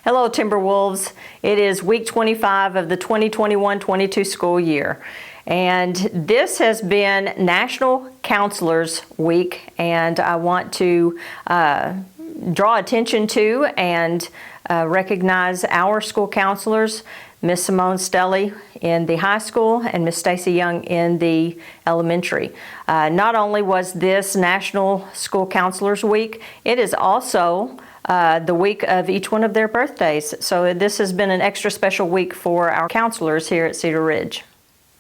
Hello, Timberwolves. It is week 25 of the 2021-22 school year. And this has been National Counselors Week, and I want to draw attention to and recognize our school counselors, Miss Simone Stelly in the high school and Miss Stacy Young in the elementary. Not only was this National School Counselors Week, it is also the week of each one of their birthdays. So this has been an extra special week for our counselors here at Cedar Ridge.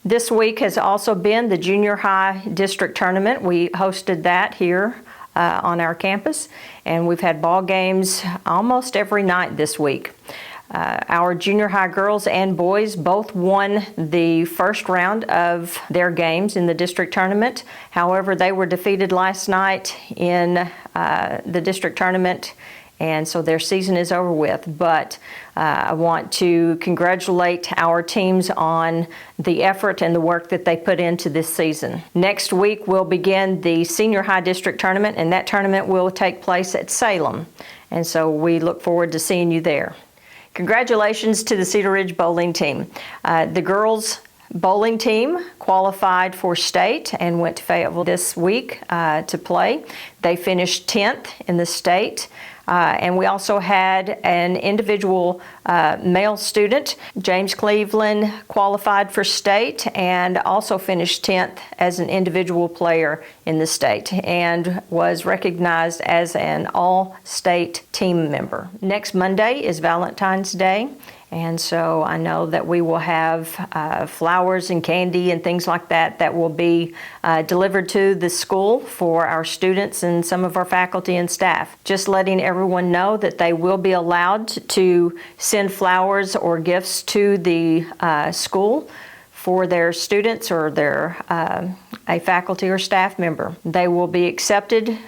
This week has also been the junior high district tournament. We hosted that here on our campus, and we've had ball games almost every night this week. Our junior high girls and boys both won the first round of their games in the district tournament. However, they were defeated last night in the district tournament, and so their season is over with. But I want to congratulate our teams on the effort and the work that they put into this season. Next week we'll begin the senior high district tournament, and that tournament will take place at Salem. And so we look forward to seeing you there. Congratulations to the Cedar Ridge bowling team. The girls bowling team qualified for state and went to Fayetteville this week to play. They finished 10th in the state. And we also had an individual male student, James Cleveland, qualified for state and also finished 10th as an individual player in the state and was recognized as an all-state team member. Next Monday is Valentine's Day. And so I know that we will have flowers and candy and things like that that will be delivered to the school for our students and some of our faculty and staff. Just letting everyone know that they will be allowed to send flowers or gifts to the school for their students or their a faculty or staff member. They will be accepted,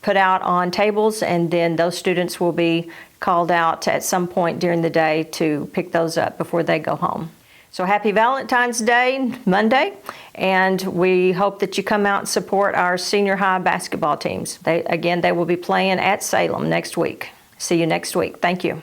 put out on tables, and then those students will be called out at some point during the day to pick those up before they go home. So happy Valentine's Day Monday, and we hope that you come out and support our senior high basketball teams. They will be playing at Salem next week. See you next week. Thank you.